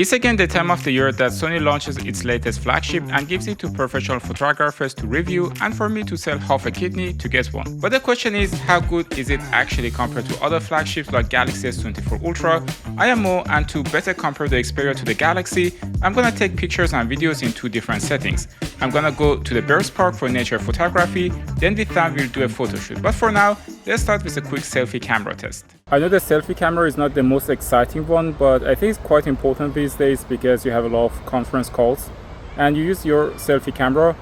It's again the time of the year that Sony launches its latest flagship and gives it to professional photographers to review and for me to sell half a kidney to get one. But the question is, how good is it actually compared to other flagships like Galaxy S24 Ultra, IMO, and to better compare the Xperia to the Galaxy, I'm gonna take pictures and videos in two different settings. I'm gonna go to the Bears Park for nature photography, then with them we'll do a photo shoot. But for now, let's start with a quick selfie camera test. I know the selfie camera is not the most exciting one, but I think it's quite important these days because you have a lot of conference calls and you use your selfie camera.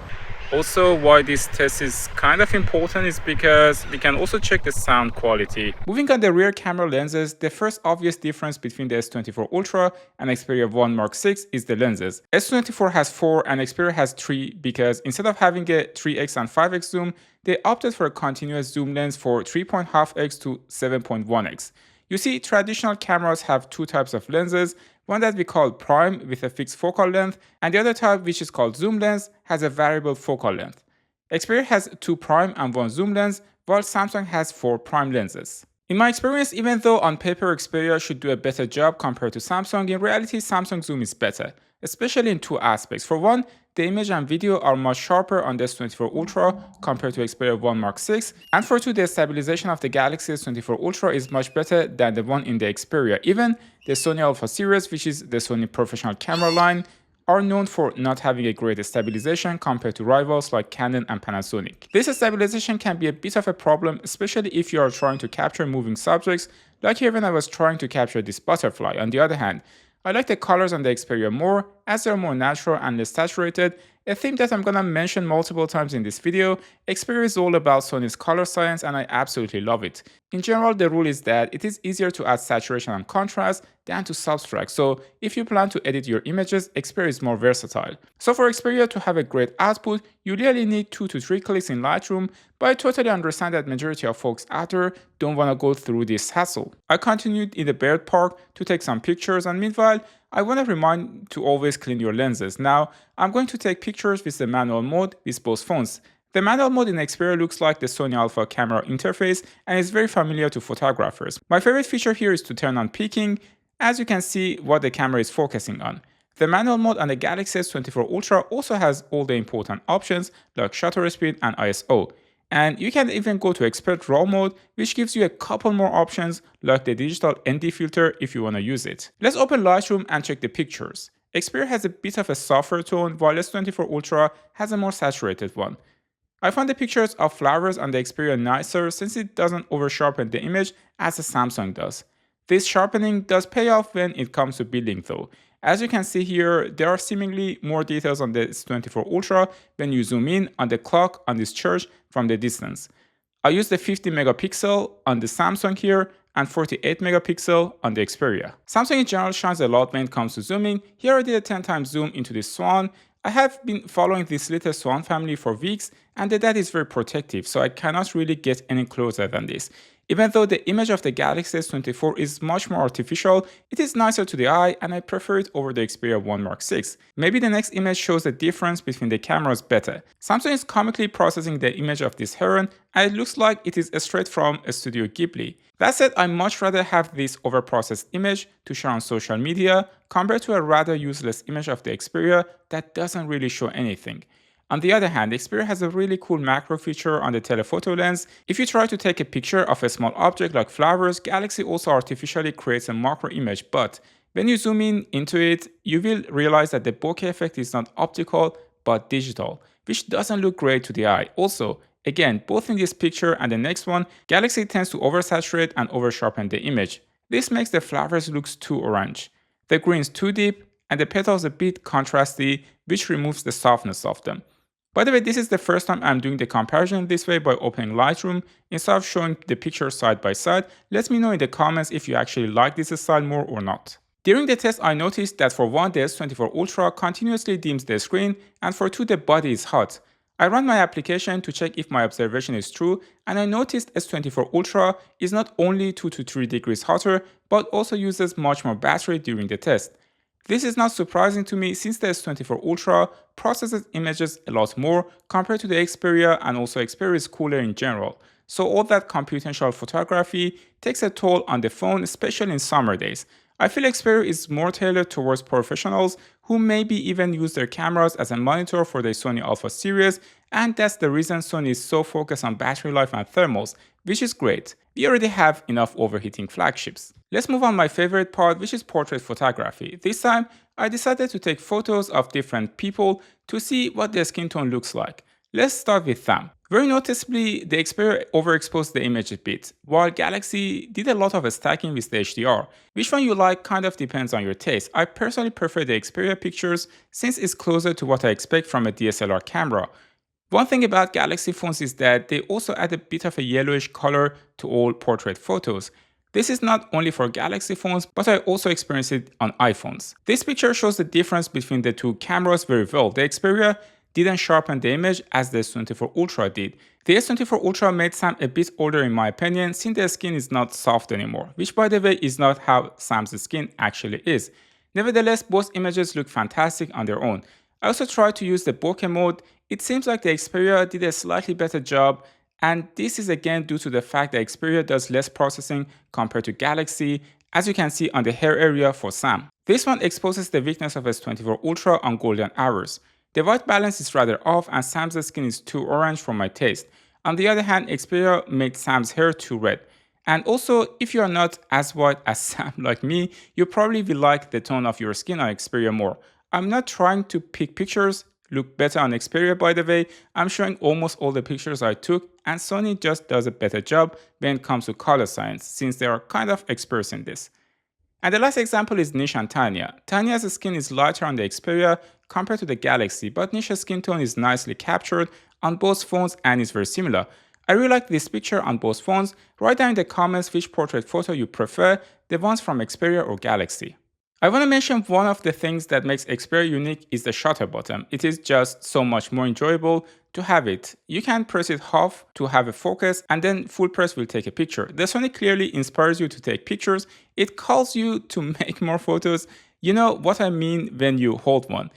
Also, why this test is kind of important is because we can also check the sound quality. Moving on the rear camera lenses, the first obvious difference between the S24 Ultra and Xperia 1 Mark 6 is the lenses. S24 has 4 and Xperia has 3 because instead of having a 3x and 5x zoom, they opted for a continuous zoom lens for 3.5x to 7.1x. You see, traditional cameras have two types of lenses, one that we call prime with a fixed focal length, and the other type, which is called zoom lens, has a variable focal length. Xperia has 2 prime and 1 zoom lens, while Samsung has 4 prime lenses. In my experience, even though on paper Xperia should do a better job compared to Samsung, in reality Samsung zoom is better, especially in two aspects. For one, the image and video are much sharper on the S24 Ultra compared to Xperia 1 Mark 6, and for two, the stabilization of the Galaxy S24 Ultra is much better than the one in the Xperia. Even the Sony Alpha series, which is the Sony professional camera line, are known for not having a great stabilization compared to rivals like Canon and Panasonic. This stabilization can be a bit of a problem, especially if you are trying to capture moving subjects, like here when I was trying to capture this butterfly. On the other hand, I like the colors on the Xperia more as they are more natural and less saturated, a theme that I'm gonna mention multiple times in this video. Xperia is all about Sony's color science and I absolutely love it. In general, the rule is that it is easier to add saturation and contrast than to subtract, so if you plan to edit your images, Xperia is more versatile. So for Xperia to have a great output, you really need 2 to 3 clicks in Lightroom, but I totally understand that majority of folks out there don't want to go through this hassle. I continued in the bird park to take some pictures, and meanwhile, I want to remind to always clean your lenses. Now, I'm going to take pictures with the manual mode with both phones. The manual mode in Xperia looks like the Sony Alpha camera interface and is very familiar to photographers. My favorite feature here is to turn on peaking, as you can see what the camera is focusing on. The manual mode on the Galaxy S24 Ultra also has all the important options like shutter speed and ISO. And you can even go to expert RAW mode, which gives you a couple more options like the digital ND filter if you want to use it. Let's open Lightroom and check the pictures. Xperia has a bit of a softer tone while S24 Ultra has a more saturated one. I find the pictures of flowers on the Xperia nicer since it doesn't over sharpen the image as the Samsung does. This sharpening does pay off when it comes to building though. As you can see here, there are seemingly more details on the S24 Ultra when you zoom in on the clock on this church from the distance. I used the 50 megapixel on the Samsung here and 48 megapixel on the Xperia. Samsung in general shines a lot when it comes to zooming. Here I did a 10 times zoom into this swan. I have been following this little swan family for weeks and the dad is very protective, so I cannot really get any closer than this. Even though the image of the Galaxy S24 is much more artificial, it is nicer to the eye and I prefer it over the Xperia 1 Mark 6. Maybe the next image shows the difference between the cameras better. Samsung is comically processing the image of this heron and it looks like it is straight from a Studio Ghibli. That said, I much rather have this overprocessed image to share on social media compared to a rather useless image of the Xperia that doesn't really show anything. On the other hand, Xperia has a really cool macro feature on the telephoto lens. If you try to take a picture of a small object like flowers, Galaxy also artificially creates a macro image, but when you zoom in into it, you will realize that the bokeh effect is not optical but digital, which doesn't look great to the eye. Also, again, both in this picture and the next one, Galaxy tends to oversaturate and oversharpen the image. This makes the flowers look too orange. The green's too deep and the petals a bit contrasty, which removes the softness of them. By the way, this is the first time I'm doing the comparison this way by opening Lightroom instead of showing the picture side by side. Let me know in the comments if you actually like this style more or not. During the test, I noticed that for one, the S24 Ultra continuously dims the screen, and for two, the body is hot. I ran my application to check if my observation is true, and I noticed S24 Ultra is not only 2 to 3 degrees hotter, but also uses much more battery during the test. This is not surprising to me since the S24 Ultra processes images a lot more compared to the Xperia, and also Xperia is cooler in general. So all that computational photography takes a toll on the phone, especially in summer days. I feel Xperia is more tailored towards professionals who maybe even use their cameras as a monitor for their Sony Alpha series, and that's the reason Sony is so focused on battery life and thermals, which is great. We already have enough overheating flagships. Let's move on my favorite part, which is portrait photography. This time, I decided to take photos of different people to see what their skin tone looks like. Let's start with Sam. Very noticeably, the Xperia overexposed the image a bit, while Galaxy did a lot of stacking with the HDR. Which one you like kind of depends on your taste. I personally prefer the Xperia pictures since it's closer to what I expect from a DSLR camera. One thing about Galaxy phones is that they also add a bit of a yellowish color to all portrait photos. This is not only for Galaxy phones, but I also experienced it on iPhones. This picture shows the difference between the two cameras very well. The Xperia didn't sharpen the image as the S24 Ultra did. The S24 Ultra made Sam a bit older in my opinion, since the skin is not soft anymore, which by the way is not how Sam's skin actually is. Nevertheless, both images look fantastic on their own. I also tried to use the bokeh mode. It seems like the Xperia did a slightly better job, and this is again due to the fact that Xperia does less processing compared to Galaxy, as you can see on the hair area for Sam. This one exposes the weakness of S24 Ultra on golden hours. The white balance is rather off and Sam's skin is too orange for my taste. On the other hand, Xperia made Sam's hair too red. And also, if you are not as white as Sam like me, you probably will like the tone of your skin on Xperia more. I'm not trying to pick pictures look better on Xperia by the way. I'm showing almost all the pictures I took, and Sony just does a better job when it comes to color science since they are kind of experts in this. And the last example is Nish and Tanya. Tanya's skin is lighter on the Xperia compared to the Galaxy, but Nish's skin tone is nicely captured on both phones and is very similar. I really like this picture on both phones. Write down in the comments which portrait photo you prefer, the ones from Xperia or Galaxy. I want to mention one of the things that makes Xperia unique is the shutter button. It is just so much more enjoyable to have it. You can press it half to have a focus and then full press will take a picture. The Sony clearly inspires you to take pictures. It calls you to make more photos. You know what I mean when you hold one.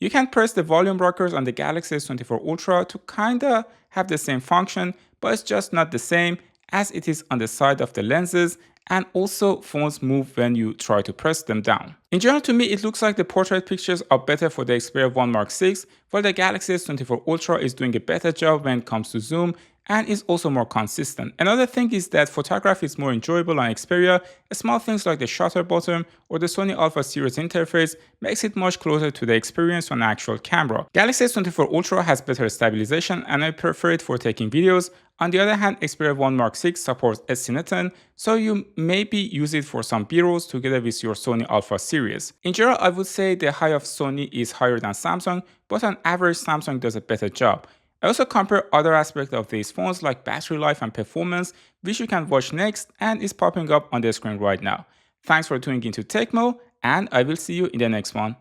You can press the volume rockers on the Galaxy S24 Ultra to kinda have the same function, but it's just not the same as it is on the side of the lenses, and also phones move when you try to press them down. In general, to me, it looks like the portrait pictures are better for the Xperia 1 Mark VI, while the Galaxy S24 Ultra is doing a better job when it comes to zoom and is also more consistent. Another thing is that photography is more enjoyable on Xperia. Small things like the shutter button or the Sony Alpha series interface makes it much closer to the experience on an actual camera. Galaxy S24 Ultra has better stabilization and I prefer it for taking videos. On the other hand, Xperia 1 Mark VI supports S-Cineton, so you maybe use it for some B-rolls together with your Sony Alpha series. In general, I would say the high of Sony is higher than Samsung, but on average Samsung does a better job. I also compare other aspects of these phones like battery life and performance, which you can watch next and is popping up on the screen right now. Thanks for tuning into Tecmo, and I will see you in the next one.